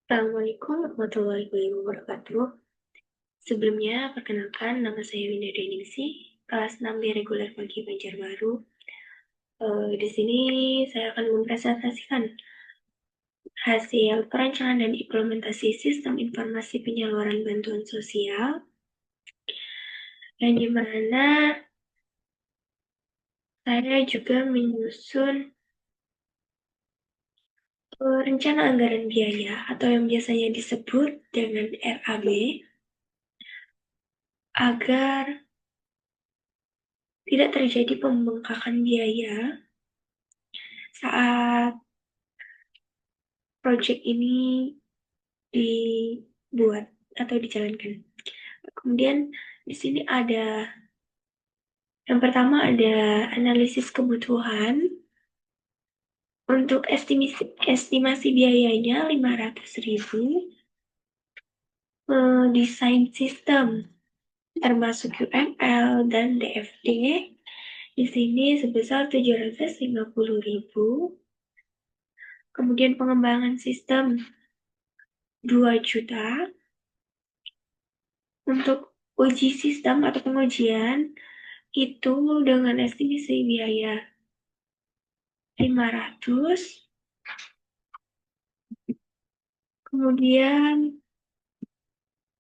Assalamualaikum warahmatullahi wabarakatuh. Sebelumnya, perkenalkan nama saya Winda Deningsih, kelas 6 B reguler pagi Banjarbaru. Di sini saya akan mempresentasikan hasil perancangan dan implementasi sistem informasi penyaluran bantuan sosial, yang dimana saya juga menyusun rencana anggaran biaya atau yang biasanya disebut dengan RAB agar tidak terjadi pembengkakan biaya saat proyek ini dibuat atau dijalankan. Kemudian di sini ada yang pertama ada analisis kebutuhan. Untuk estimasi biayanya 500.000. Desain sistem termasuk UML dan DFD di sini sebesar 750.000. Kemudian pengembangan sistem 2 juta. Untuk uji sistem atau pengujian itu dengan estimasi biaya 500. Kemudian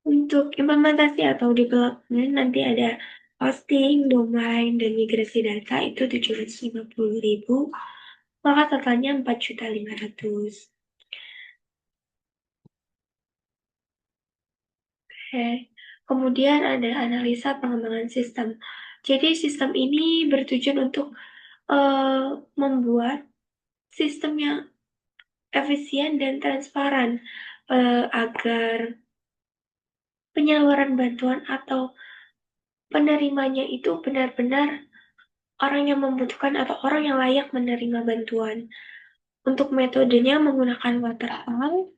untuk implementasi atau development nanti ada hosting, domain, dan migrasi data itu 750.000. Maka totalnya 4.500.000. Oke. Kemudian ada analisa pengembangan sistem. Jadi sistem ini bertujuan untuk membuat sistem yang efisien dan transparan agar penyaluran bantuan atau penerimanya itu benar-benar orang yang membutuhkan atau orang yang layak menerima bantuan. Untuk metodenya menggunakan waterfall,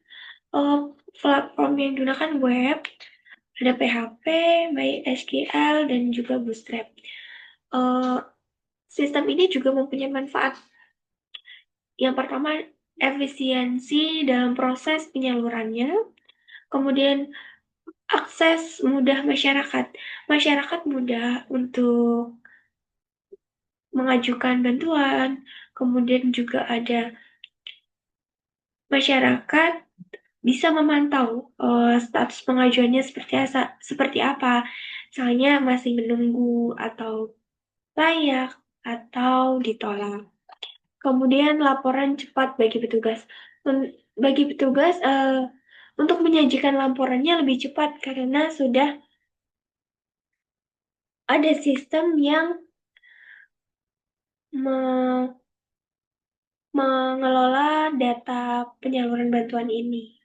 platform yang digunakan web, ada PHP, MySQL, dan juga Bootstrap. Sistem ini juga mempunyai manfaat. Yang pertama, efisiensi dalam proses penyalurannya. Kemudian, akses mudah masyarakat. Masyarakat mudah untuk mengajukan bantuan. Kemudian juga ada masyarakat bisa memantau status pengajuannya seperti apa. Misalnya masih menunggu atau layak atau ditolak. Kemudian laporan cepat bagi petugas. Bagi petugas untuk menyajikan laporannya lebih cepat karena sudah ada sistem yang mengelola data penyaluran bantuan ini.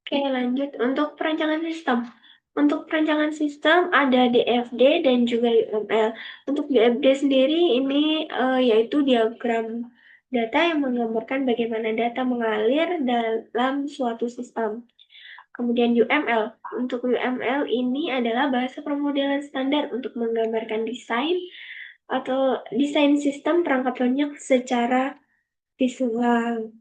Oke, lanjut untuk perancangan sistem. Untuk perancangan sistem ada DFD dan juga UML. Untuk DFD sendiri ini yaitu diagram data yang menggambarkan bagaimana data mengalir dalam suatu sistem. Kemudian UML. Untuk UML ini adalah bahasa pemodelan standar untuk menggambarkan desain atau desain sistem perangkat lunak secara visual.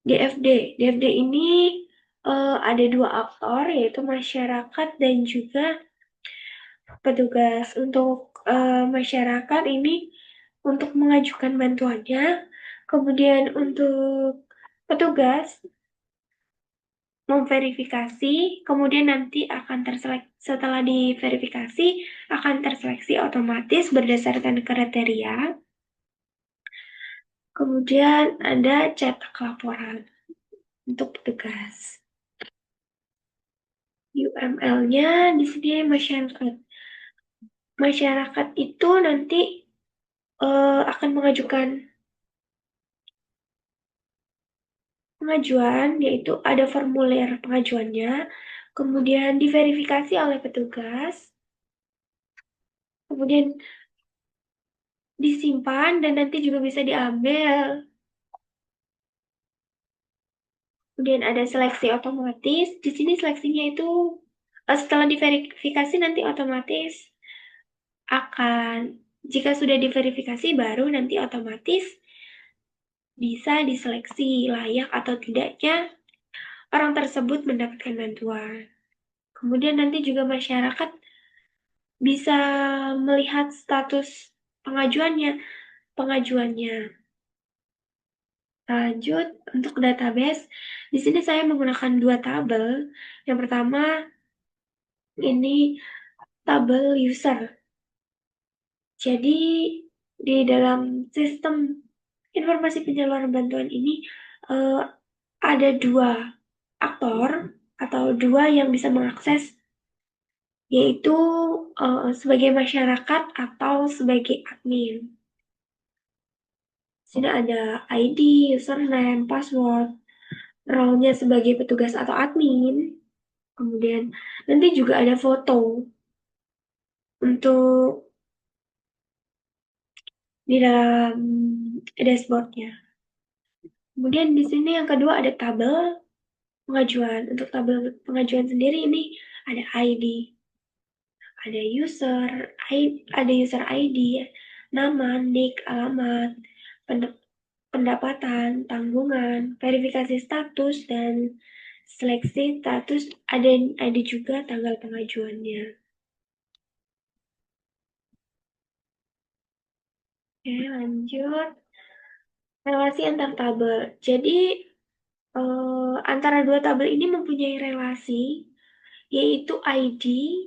DFD. DFD ini ada dua aktor, yaitu masyarakat dan juga petugas. Untuk masyarakat ini untuk mengajukan bantuannya, kemudian untuk petugas memverifikasi, kemudian nanti akan terseleksi, setelah diverifikasi akan terseleksi otomatis berdasarkan kriteria. Kemudian ada cetak laporan untuk petugas. UML-nya di sini masyarakat. Masyarakat itu nanti akan mengajukan pengajuan, yaitu ada formulir pengajuannya, kemudian diverifikasi oleh petugas, kemudian disimpan dan nanti juga bisa diambil. Kemudian ada seleksi otomatis. Di sini seleksinya itu setelah diverifikasi nanti otomatis akan, jika sudah diverifikasi baru nanti otomatis bisa diseleksi layak atau tidaknya orang tersebut mendapatkan bantuan. Kemudian nanti juga masyarakat bisa melihat status pengajuannya. pengajuannya. Lanjut, untuk database, di sini saya menggunakan dua tabel. Yang pertama, ini tabel user. Jadi, di dalam sistem informasi penyaluran bantuan ini, eh, ada dua aktor atau dua yang bisa mengakses, yaitu sebagai masyarakat atau sebagai admin. Di sini ada ID, username, password, role-nya sebagai petugas atau admin. Kemudian nanti juga ada foto untuk di dalam dashboardnya. Kemudian di sini yang kedua ada tabel pengajuan. Untuk tabel pengajuan sendiri ini ada ID, ada user ID, nama, nick, alamat, pendapatan, tanggungan, verifikasi status, dan seleksi status. Ada juga tanggal pengajuannya. Oke, lanjut. Relasi antar tabel. Jadi, antara dua tabel ini mempunyai relasi, yaitu ID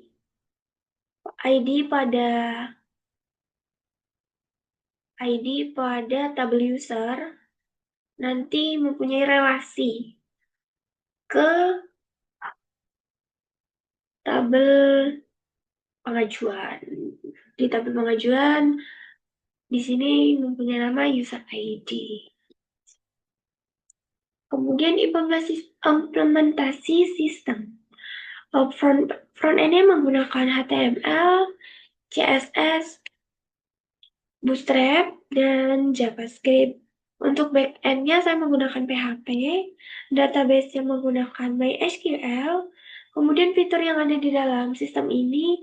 pada tabel user nanti mempunyai relasi ke tabel pengajuan. Di tabel pengajuan, di sini mempunyai nama user ID. Kemudian implementasi sistem. Front endnya menggunakan HTML, CSS, Bootstrap, dan JavaScript. Untuk backend-nya saya menggunakan PHP, database yang menggunakan MySQL, kemudian fitur yang ada di dalam sistem ini,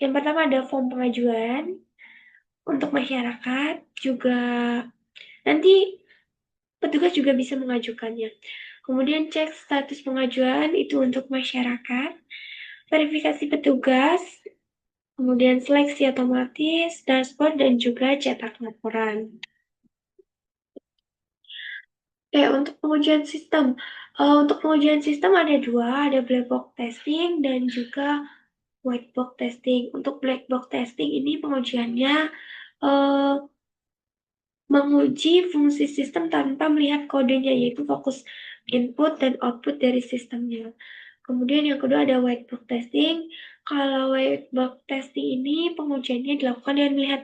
yang pertama ada form pengajuan untuk masyarakat, juga nanti petugas juga bisa mengajukannya. Kemudian cek status pengajuan itu untuk masyarakat, verifikasi petugas, kemudian seleksi otomatis, dashboard, dan juga cetak laporan. Untuk pengujian sistem. Untuk pengujian sistem ada dua, ada black box testing dan juga white box testing. Untuk black box testing ini pengujiannya uh, menguji fungsi sistem tanpa melihat kodenya, yaitu fokus input dan output dari sistemnya. Kemudian yang kedua ada white box testing. Kalau white box testing ini pengujiannya dilakukan dengan melihat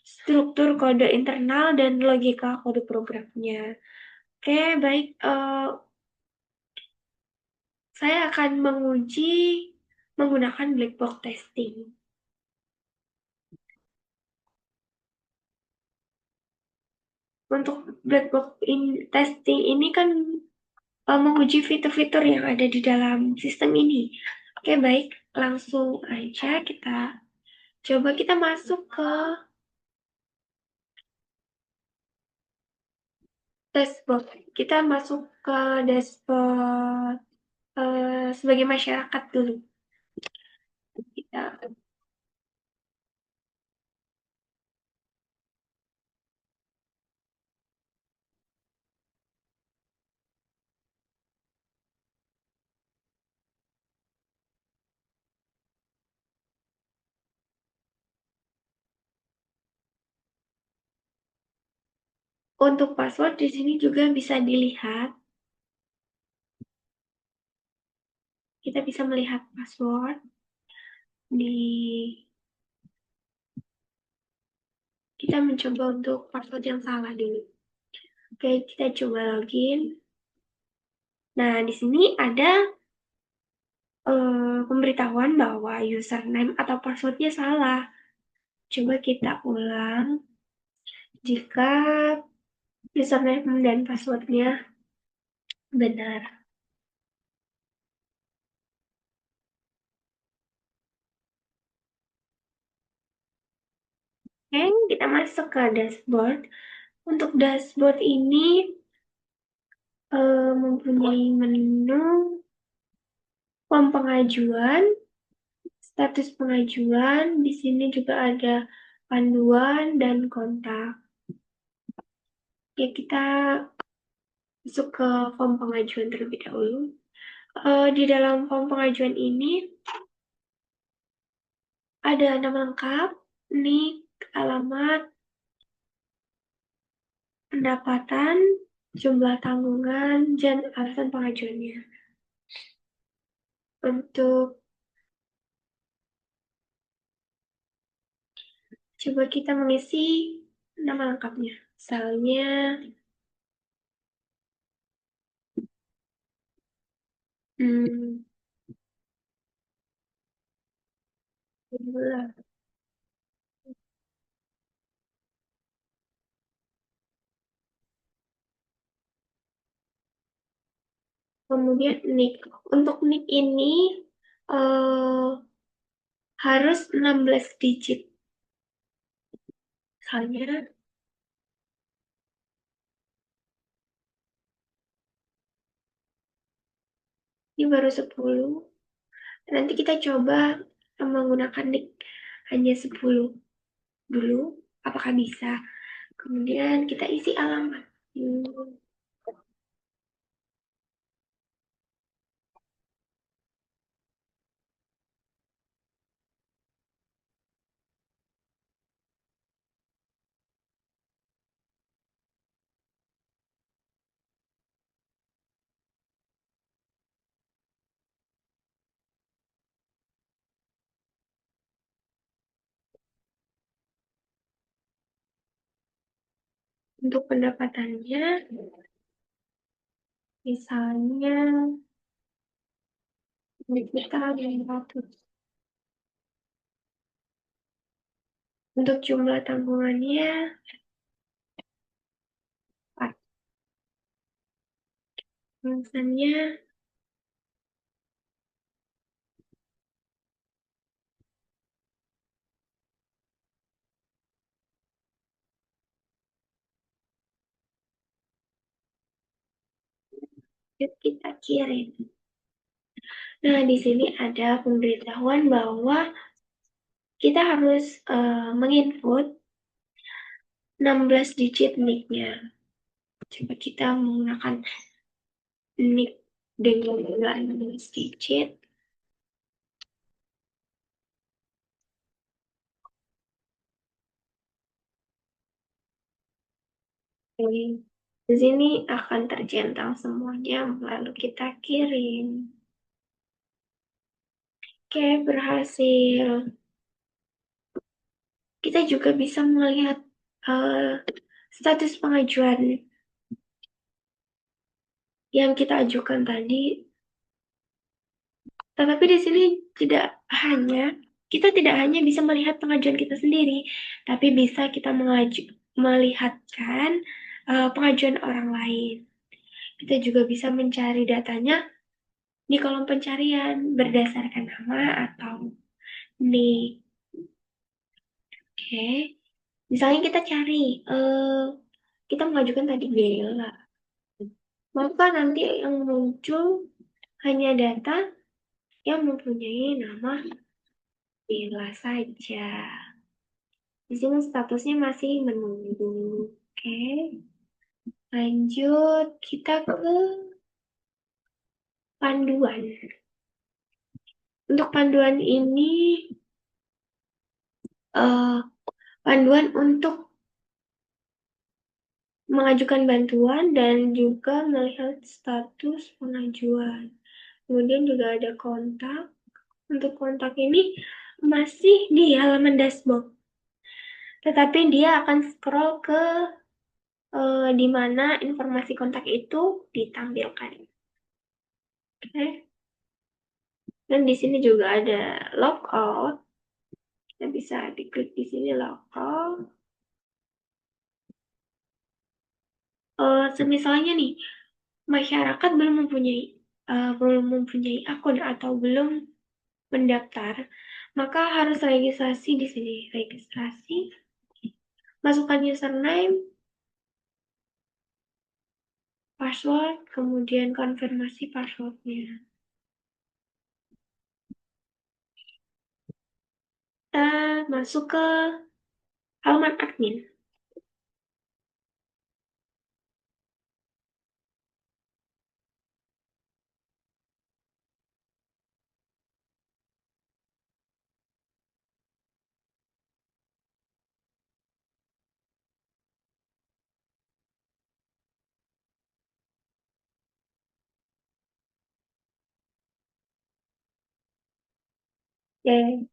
struktur kode internal dan logika kode programnya. Oke, baik. Saya akan menguji menggunakan black box testing. Untuk black box testing ini kan menguji fitur-fitur yang ada di dalam sistem ini. Oke, baik. Langsung aja kita masuk ke dashboard. Kita masuk ke dashboard sebagai masyarakat dulu. Kita untuk password di sini juga bisa dilihat. Kita bisa melihat password di kita mencoba untuk password yang salah dulu. Oke, kita coba login. Nah, di sini ada pemberitahuan bahwa username atau passwordnya salah. Coba kita ulang. Jika username dan passwordnya benar. Oke, kita masuk ke dashboard. Untuk dashboard ini mempunyai menu, form pengajuan, status pengajuan. Di sini juga ada panduan dan kontak. Ya, kita masuk ke form pengajuan terlebih dahulu. Di dalam form pengajuan ini ada nama lengkap, nik, alamat, pendapatan, jumlah tanggungan, dan alasan pengajuannya. Untuk coba kita mengisi nama lengkapnya. Misalnya, hmm, inilah. Kemudian nik. Untuk nik ini eh, harus 16 digit. Misalnya, ini baru 10. Nanti kita coba menggunakan nik hanya 10 dulu. Apakah bisa? Kemudian kita isi alamat. Untuk pendapatannya, misalnya kita 500. Untuk jumlah tanggungannya 4. Misalnya yuk kita kirim. Nah, di sini ada pemberitahuan bahwa kita harus menginput 16 digit NIK-nya. Coba kita menggunakan NIK dengan jumlah 16 digit. Oke. Di sini akan tercentang semuanya, lalu kita kirim. Oke, berhasil. Kita juga bisa melihat status pengajuan yang kita ajukan tadi. Tetapi di sini kita tidak hanya bisa melihat pengajuan kita sendiri, tapi bisa kita melihatkan pengajuan orang lain. Kita juga bisa mencari datanya di kolom pencarian berdasarkan nama atau nik. Oke, misalnya kita cari, kita mengajukan tadi Bella, maka nanti yang muncul hanya data yang mempunyai nama Bella saja. Di sini statusnya masih menunggu. Oke, lanjut kita ke panduan. Untuk panduan ini, eh, panduan untuk mengajukan bantuan dan juga melihat status pengajuan. Kemudian juga ada kontak. Untuk kontak ini masih di halaman dashboard, tetapi dia akan scroll ke di mana informasi kontak itu ditampilkan. Oke. Dan di sini juga ada logout. Kita bisa diklik di sini logout. Semisalnya nih, masyarakat belum mempunyai akun atau belum mendaftar, maka harus registrasi di sini. Registrasi, masukkan username, password, kemudian konfirmasi passwordnya. Kita masuk ke halaman admin. Dan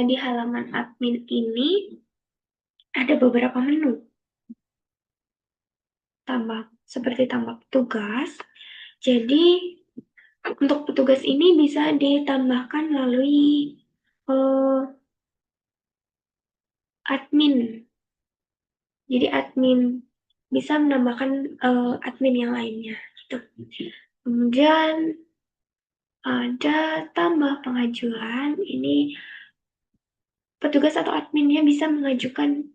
di halaman admin ini ada beberapa menu. Seperti tambah petugas. Jadi untuk petugas ini bisa ditambahkan melalui admin. Jadi admin bisa menambahkan admin yang lainnya. Gitu. Kemudian ada tambah pengajuan. Ini petugas atau adminnya bisa mengajukan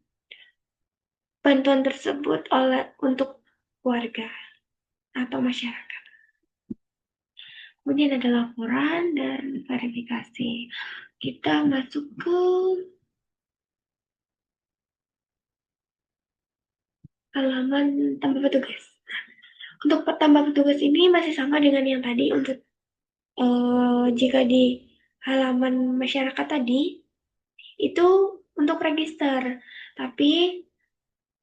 bantuan tersebut untuk warga atau masyarakat. Kemudian ada laporan dan verifikasi. Kita masuk ke halaman tambah petugas. Untuk tambah petugas ini masih sama dengan yang tadi. Untuk jika di halaman masyarakat tadi itu untuk register, tapi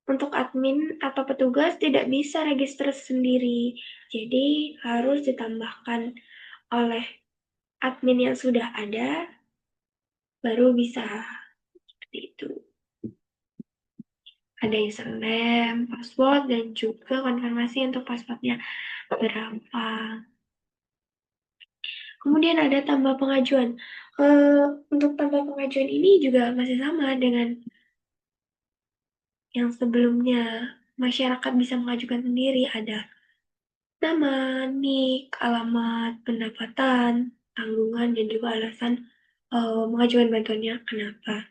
untuk admin atau petugas tidak bisa register sendiri. Jadi harus ditambahkan oleh admin yang sudah ada, baru bisa seperti itu. Ada username, password, dan juga konfirmasi untuk passwordnya berapa. Kemudian ada tambah pengajuan. Untuk tambah pengajuan ini juga masih sama dengan yang sebelumnya. Masyarakat bisa mengajukan sendiri. Ada nama, NIK, alamat, pendapatan, tanggungan, dan juga alasan mengajukan bantuannya kenapa.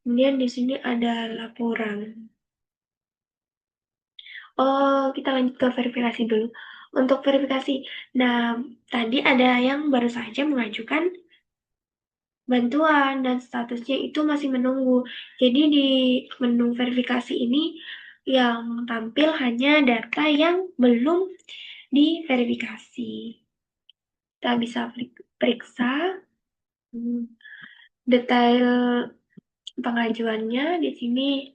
Kemudian di sini ada laporan. Kita lanjut ke verifikasi dulu. Untuk verifikasi, nah tadi ada yang baru saja mengajukan bantuan dan statusnya itu masih menunggu. Jadi di menu verifikasi ini yang tampil hanya data yang belum diverifikasi. Kita bisa periksa detail pengajuannya di sini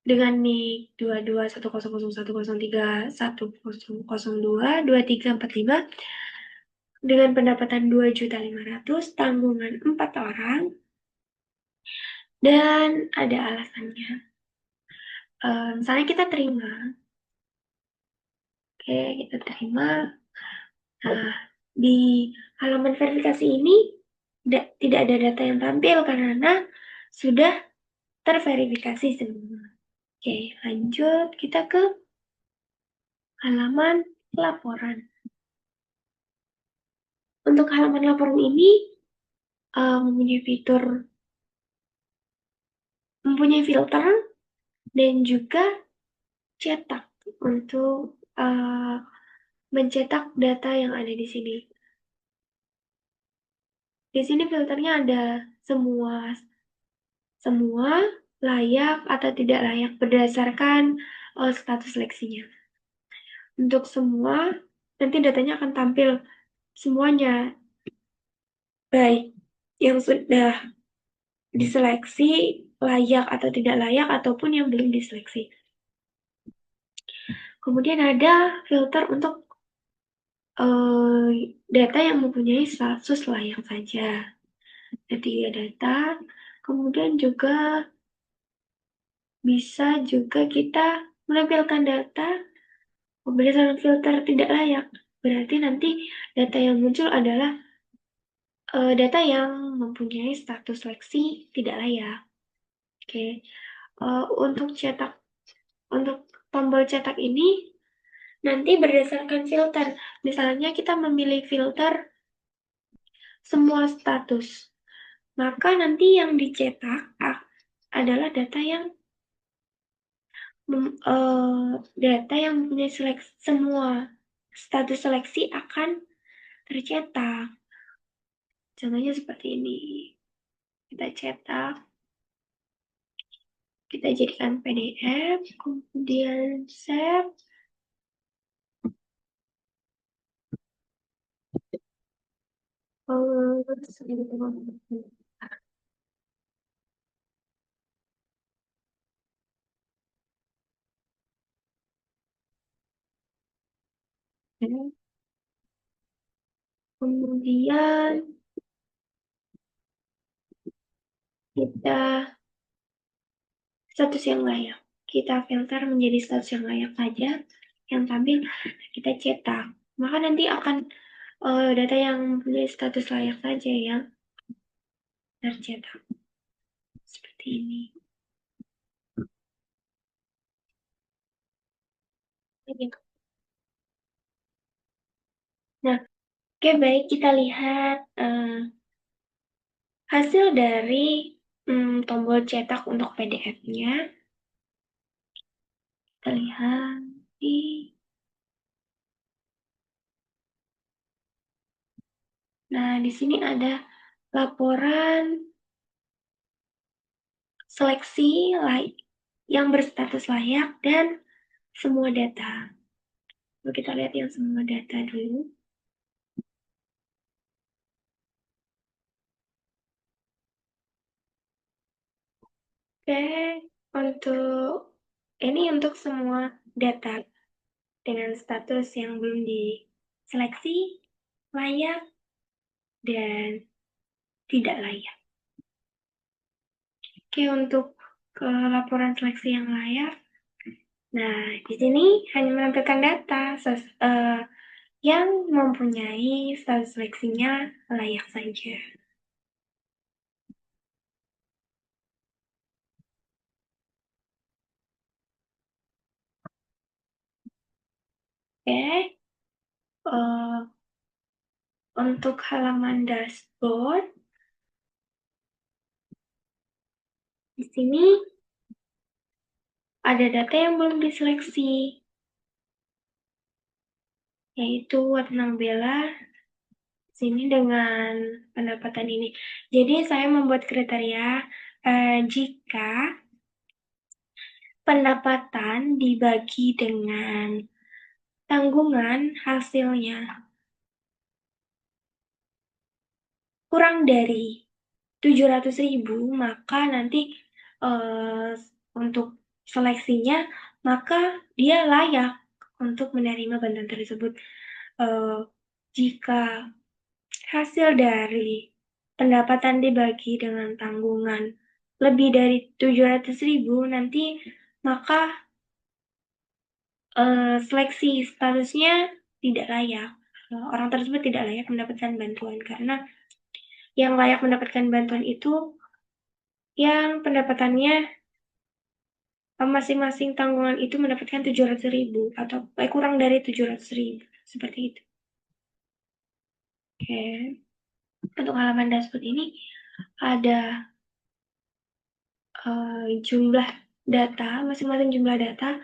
dengan NIK 2210010310022345 dengan pendapatan 2.500.000, tanggungan 4 orang, dan ada alasannya. Misalnya kita terima. Oke, kita terima. Nah, di halaman verifikasi ini tidak ada data yang tampil karena sudah terverifikasi semua. Oke, lanjut kita ke halaman laporan. Untuk halaman laporan ini mempunyai filter dan juga cetak untuk mencetak data yang ada di sini. Di sini filternya ada semua layak atau tidak layak berdasarkan status seleksinya. Untuk semua, nanti datanya akan tampil semuanya, baik yang sudah diseleksi, layak atau tidak layak, ataupun yang belum diseleksi. Kemudian ada filter untuk data yang mempunyai status layak saja. Jadi data, kemudian juga bisa juga kita menampilkan data berdasarkan filter tidak layak. Berarti nanti data yang muncul adalah data yang mempunyai status seleksi tidak layak. Oke, untuk tombol cetak ini nanti berdasarkan filter. Misalnya kita memilih filter semua status, maka nanti yang dicetak adalah data yang data yang mempunyai semua status seleksi akan tercetak. Contohnya seperti ini. Kita cetak, kita jadikan PDF, kemudian save. Kemudian kita status yang layak. Kita filter menjadi status yang layak saja, yang tampil kita cetak. Maka nanti akan data yang mempunyai status layak saja yang tercetak. Seperti ini. Nah, oke baik kita lihat hasil dari tombol cetak untuk PDF-nya. Kita lihat di Nah, di sini ada laporan seleksi yang berstatus layak dan semua data. Lalu kita lihat yang semua data dulu. Oke, untuk semua data dengan status yang belum diseleksi, layak, dan tidak layak. Oke, untuk laporan seleksi yang layak, nah di sini hanya menampilkan data yang mempunyai status seleksinya layak saja. Oke, untuk halaman dashboard, di sini ada data yang belum diseleksi, yaitu Watnang Bella sini dengan pendapatan ini. Jadi saya membuat kriteria jika pendapatan dibagi dengan tanggungan hasilnya kurang dari 700.000, maka nanti untuk seleksinya, maka dia layak untuk menerima bantuan tersebut. Jika hasil dari pendapatan dibagi dengan tanggungan lebih dari 700.000, nanti maka seleksi statusnya tidak layak. Orang tersebut tidak layak mendapatkan bantuan karena yang layak mendapatkan bantuan itu yang pendapatannya masing-masing tanggungan itu mendapatkan 700.000 atau kurang dari 700.000 seperti itu. Oke, untuk halaman dashboard ini ada jumlah data, masing-masing jumlah data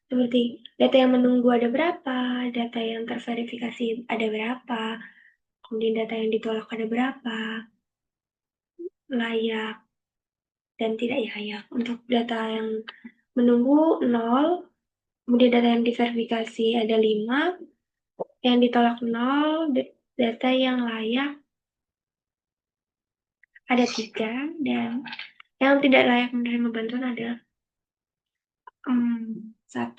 seperti data yang menunggu ada berapa, data yang terverifikasi ada berapa, kemudian data yang ditolak ada berapa, layak dan tidak layak. Untuk data yang menunggu 0, kemudian data yang diverifikasi ada 5, yang ditolak 0, data yang layak ada 3, dan yang tidak layak menerima bantuan ada 1.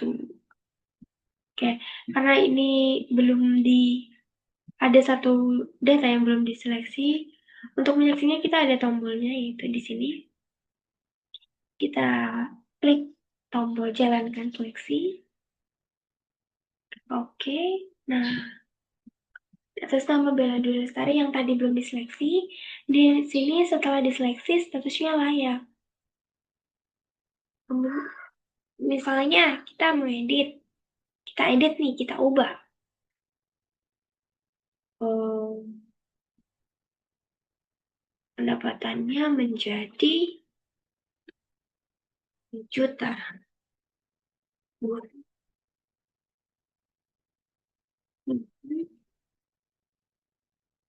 Oke, karena ini ada satu data yang belum diseleksi. Untuk menyeleksinya kita ada tombolnya, yaitu di sini. Kita klik tombol jalankan seleksi. Oke, nah atas nama Bella Dwi Lestari yang tadi belum diseleksi, di sini setelah diseleksi statusnya layak. Misalnya kita mau edit, kita ubah. Pendapatannya menjadi juta.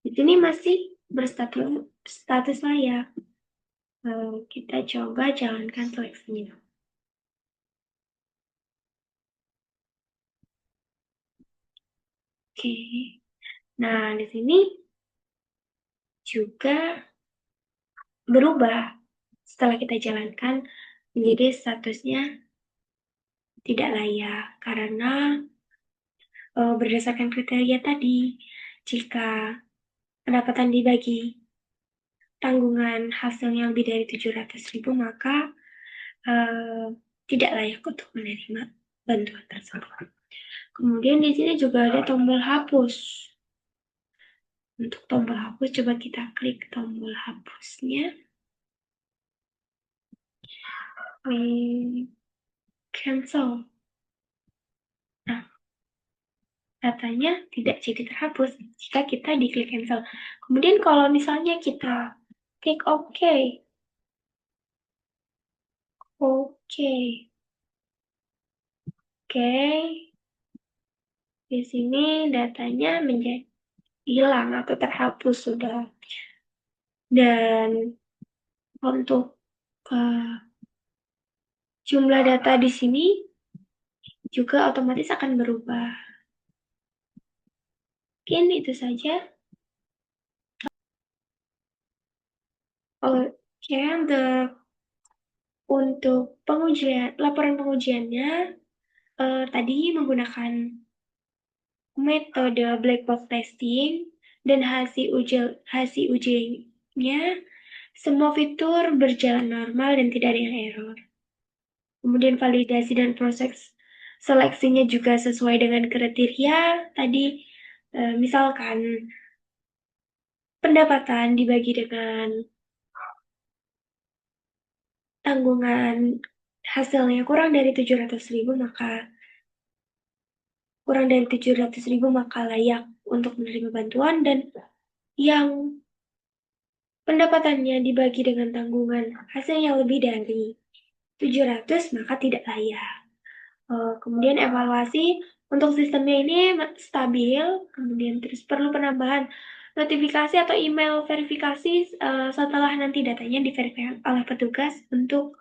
Di sini masih berstatus status layak. Kita coba jalankan seleksinya. Oke. Nah, di sini juga berubah setelah kita jalankan menjadi statusnya tidak layak karena berdasarkan kriteria tadi, jika pendapatan dibagi tanggungan hasilnya lebih dari 700.000, maka eh, tidak layak untuk menerima bantuan tersebut. Kemudian di sini juga ada tombol hapus. Untuk tombol hapus, coba kita klik tombol hapusnya. Cancel. Nah, datanya tidak jadi terhapus jika kita diklik cancel. Kemudian kalau misalnya kita klik OK, oke, oke, di sini datanya menjadi hilang atau terhapus sudah. Dan untuk jumlah data di sini juga otomatis akan berubah. Mungkin itu saja. Oke, untuk laporan pengujiannya tadi menggunakan metode black box testing dan hasil ujinya semua fitur berjalan normal dan tidak ada yang error. Kemudian validasi dan proses seleksinya juga sesuai dengan kriteria tadi. Misalkan pendapatan dibagi dengan tanggungan hasilnya kurang dari 700.000 maka layak untuk menerima bantuan, dan yang pendapatannya dibagi dengan tanggungan hasilnya lebih dari 700 maka tidak layak. Kemudian evaluasi untuk sistemnya ini stabil, kemudian terus perlu penambahan notifikasi atau email verifikasi setelah nanti datanya diverifikasi oleh petugas untuk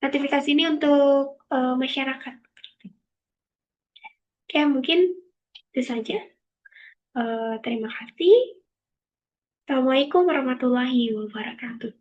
notifikasi ini untuk masyarakat. Oke, mungkin itu saja. Terima kasih. Assalamualaikum warahmatullahi wabarakatuh.